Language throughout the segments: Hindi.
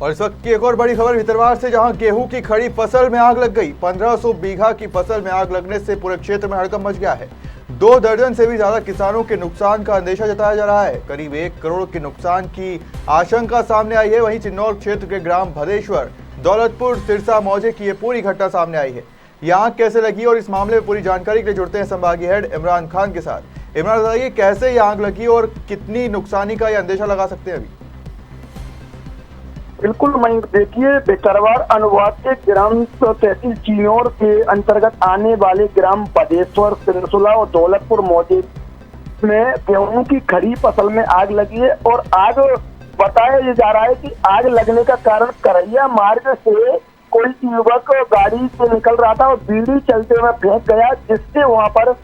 और इस वक्त की एक और बड़ी खबर भितरवार से, जहां गेहूं की खड़ी फसल में आग लग गई। 1500 बीघा की फसल में आग लगने से पूरे क्षेत्र में हड़कंप मच गया है। 2 दर्जन से भी ज्यादा किसानों के नुकसान का अंदेशा जताया जा रहा है। करीब 1 करोड़ के नुकसान की आशंका सामने आई है। वहीं चिन्नौर क्षेत्र के ग्राम भदेश्वर, दौलतपुर, सिरसा मौजे की ये पूरी घटना सामने आई है। ये आग कैसे लगी और इस मामले में पूरी जानकारी के लिए जुड़ते हैं संभागीय हेड इमरान खान के साथ। इमरान, बताइए कैसे ये आग लगी और कितनी नुकसानी का ये अंदेशा लगा सकते हैं अभी? बिल्कुल मयंक, देखिए भितरवार अनुवाद के ग्राम तहसील चिन्नौर के अंतर्गत आने वाले ग्राम बदेश्वर, सिरसुला और दौलतपुर मौजे में गेहूं की खड़ी फसल में आग लगी है। और आग बताया जा रहा है कि आग लगने का कारण करैया मार्ग से कोई युवक गाड़ी से निकल रहा था और बीड़ी चलते हुए फेंक गया, जिससे वहां पर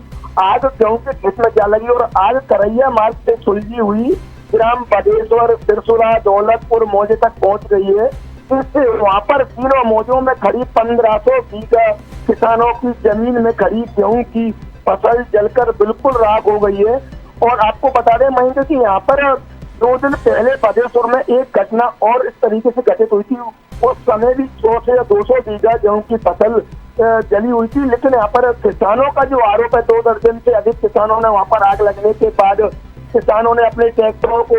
आग गेहूं के खेत में जा लगी और आग करैया मार्ग से सुलझी हुई ग्राम बदेश्वर, सिरसुला, दौलतपुर मौजे तक पहुंच गई है। इससे वहां पर तीनों मौजों में खड़ी 1500 बीघा किसानों की जमीन में खड़ी गेहूं की फसल जलकर बिल्कुल राख हो गई है। और आपको बता दें महेंद्र कि यहाँ पर 2 दिन पहले बदेश्वर में एक घटना और इस तरीके से घटित हुई थी। उस समय भी 100 से 200 बीघा गेहूं की फसल जली हुई थी। लेकिन यहाँ पर किसानों का जो आरोप है, 2 दर्जन से अधिक किसानों ने वहां पर आग लगने के बाद किसानों ने अपने ट्रैक्टरों को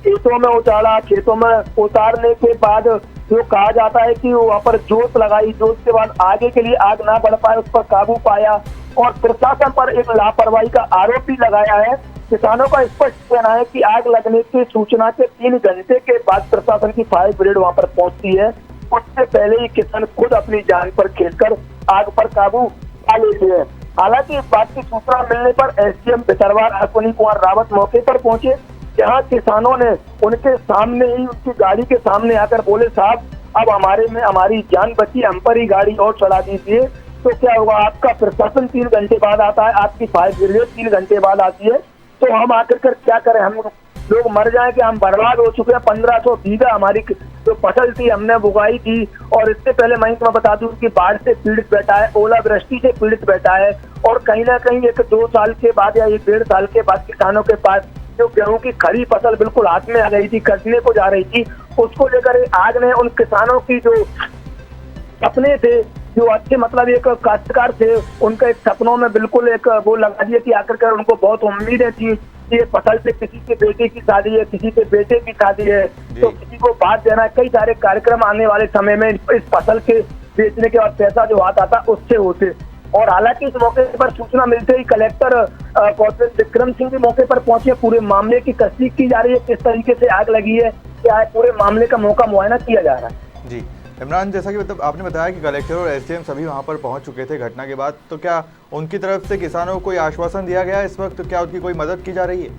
खेतों में उतारा। खेतों में उतारने के बाद जो कहा जाता है कि वहां पर जोत लगाई, जोत के बाद आगे के लिए आग ना बढ़ पाए, उस पर काबू पाया और प्रशासन पर एक लापरवाही का आरोप भी लगाया है। किसानों का स्पष्ट कहना है कि आग लगने की सूचना के 3 घंटे के बाद प्रशासन की फायर ब्रिगेड वहां पर पहुंचती है। उससे पहले ही किसान खुद अपनी जान पर खेलकर आग पर काबू पा लेते हैं। हालांकि इस बात की सूचना मिलने पर एसडीएम भितरवार अश्विनी कुमार रावत मौके पर पहुंचे, जहां किसानों ने उनके सामने ही, उनकी गाड़ी के सामने आकर बोले, साहब अब हमारी जान बची, हम पर ही गाड़ी और चढ़ा दीजिए तो क्या होगा। आपका प्रशासन 3 घंटे बाद आता है, आपकी फायर ब्रिगेड 3 घंटे बाद आती है, तो हम आकर कर क्या करें, हम लोग मर जाए कि हम बर्बाद हो चुके हैं। 1500 बीघा हमारी जो फसल थी हमने बुगाई थी। और इससे पहले मैं बता दूं कि बाढ़ से पीड़ित बैठा है, ओलावृष्टि से पीड़ित बैठा है और कहीं ना कहीं 1-2 साल के बाद या 1-1.5 साल के बाद किसानों के पास जो गेहूं की खड़ी फसल बिल्कुल हाथ में आ गई थी, कटने को जा रही थी, उसको लेकर आग ने उन किसानों की जो सपने थे, जो अच्छे मतलब एक काश्तकार थे, उनका एक सपनों में बिल्कुल एक वो लगा दिया कि आखिरकार उनको बहुत उम्मीदें थी कि ये फसल से किसी के बेटे की शादी है, किसी के बेटे की शादी है, तो किसी को बात देना है। कई सारे कार्यक्रम आने वाले समय में इस फसल के बेचने के बाद पैसा जो आता था उससे होते। और हालांकि इस मौके पर सूचना मिलते ही कलेक्टर कौशल विक्रम सिंह भी मौके पर पहुंचे। पूरे मामले की तस्दीक की जा रही है, किस तरीके से आग लगी है, क्या है, पूरे मामले का मौका मुआयना किया जा रहा है। जी इमरान, जैसा कि मतलब आपने बताया कि कलेक्टर और एसडीएम सभी वहां पर पहुंच चुके थे घटना के बाद, तो क्या उनकी तरफ से किसानों को कोई आश्वासन दिया गया इस वक्त? क्या उनकी कोई मदद की जा रही है?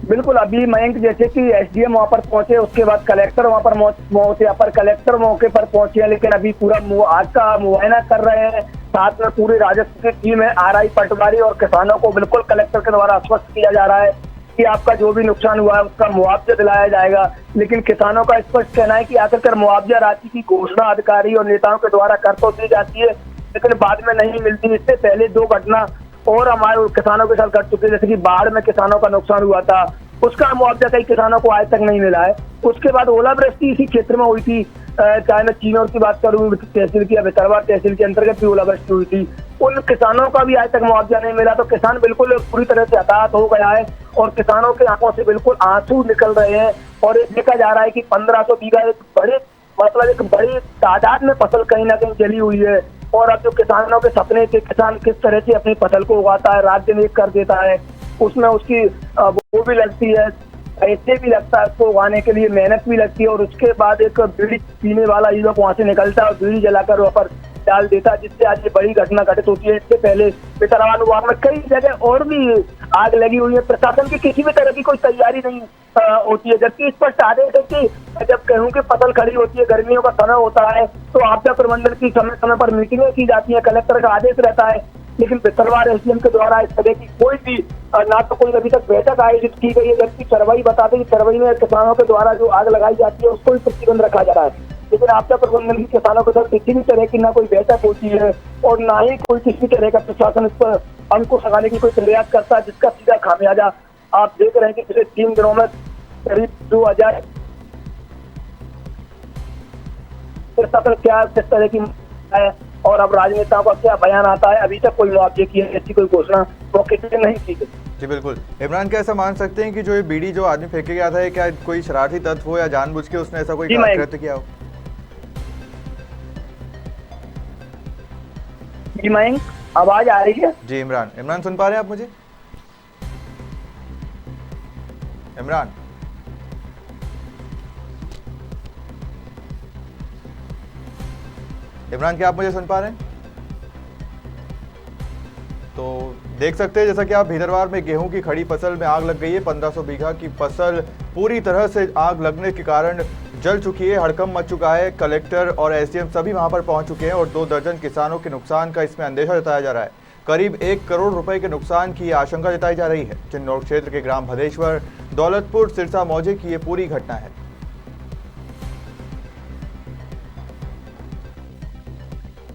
बिल्कुल, अभी मयंक जैसे कि एसडीएम वहां पर पहुंचे, उसके बाद कलेक्टर वहां पर कलेक्टर मौके पर पहुंचे, लेकिन अभी पूरा आग का मुआयना कर रहे हैं। साथ में पूरी राजस्व की टीम है, आरआई पटवारी, और किसानों को बिल्कुल कलेक्टर के द्वारा आश्वस्त किया जा रहा है कि आपका जो भी नुकसान हुआ है उसका मुआवजा दिलाया जाएगा। लेकिन किसानों का स्पष्ट कहना है कि आखिरकार मुआवजा राशि की घोषणा अधिकारी और नेताओं के द्वारा कर तो दी जाती है, लेकिन बाद में नहीं मिलती। इससे पहले 2 घटना और हमारे किसानों के साथ घट चुके, जैसे कि बाढ़ में किसानों का नुकसान हुआ था, उसका मुआवजा कई किसानों को आज तक नहीं मिला है। उसके बाद ओलावृष्टि इसी क्षेत्र में हुई थी, चाहे मैं चिन्नौर की बात करूं, तहसील की भितरवार तहसील के अंतर्गत भी ओलावृष्टि हुई थी, उन किसानों का भी आज तक मुआवजा नहीं मिला। तो किसान बिल्कुल पूरी तरह से हताहत हो गया है और किसानों के आंखों से बिल्कुल आंसू निकल रहे हैं। और ये देखा जा रहा है कि 1500 बीघा एक बड़ी तादाद में फसल कहीं ना कहीं जली हुई है। और अब जो किसानों के सपने थे, किसान किस तरह से अपनी फसल को उगाता है, रात दिन एक कर देता है, उसमें उसकी वो भी लगती है, पैसे भी लगता है, उसको उगाने के लिए मेहनत भी लगती है। और उसके बाद एक बीड़ी पीने वाला युवक वहां से निकलता है और बीड़ी जलाकर वहां पर डाल देता है, जिससे आज ये बड़ी घटना घटित होती है। इससे पहले भितरवार में कई जगह और भी आग लगी हुई है। प्रशासन की किसी भी तरह की कोई तैयारी नहीं होती है, जबकि स्पष्ट आदेश है कि जब गेहूं की फसल खड़ी होती है, गर्मियों का समय होता है, तो आपदा प्रबंधन की समय समय पर मीटिंगें की जाती है, कलेक्टर का आदेश रहता है। लेकिन भितरवार एसडीएम के द्वारा इस तरह की कोई भी ना तो कोई अभी तक बैठक आयोजित की गई है, जबकि चरवाई बताते कि चरवाई में किसानों के द्वारा जो आग लगाई जाती है उसको भी प्रतिबंध रखा जा रहा है। लेकिन आपदा प्रबंधन की किसानों के साथ किसी भी तरह की ना कोई बैठक होती है और ना ही कोई किसी तरह का प्रशासन इस पर अंकुश लगाने की कोई प्रयास करता है, जिसका सीधा खामियाजा आप देख रहे हैं कि पिछले 3 दिनों में करीब 2000 प्रशासन क्या किस तरह की है और अब राजनेताओं का क्या बयान आता है, अभी तक कोई मुआवजे की ऐसी कोई घोषणा मौके से नहीं की गई। जी बिल्कुल। इमरान, क्या ऐसा मान सकते हैं कि जो ये बीड़ी जो आदमी फेंके गया था, ये क्या कोई शरारती तत्व हो या जानबूझ के उसने ऐसा कोई जी, मैं- कृत्य किया हो? जी मयंक, आवाज आ रही है? जी इमरान सुन पा रहे हैं आप मुझे? इमरान क्या आप मुझे सुन पा रहे हैं? तो देख सकते हैं जैसा कि आप भीतरवार में गेहूं की खड़ी फसल में आग लग गई है। 1500 बीघा की फसल पूरी तरह से आग लगने के कारण जल चुकी है, हड़कंप मच चुका है। कलेक्टर और एसडीएम सभी वहां पर पहुंच चुके हैं और 2 दर्जन किसानों के नुकसान का इसमें अंदेशा जताया जा रहा है। करीब 1 करोड़ रुपए के नुकसान की आशंका जताई जा रही है। चिन्नौर क्षेत्र के ग्राम भदेश्वर, दौलतपुर, सिरसा मौजे की ये पूरी घटना है।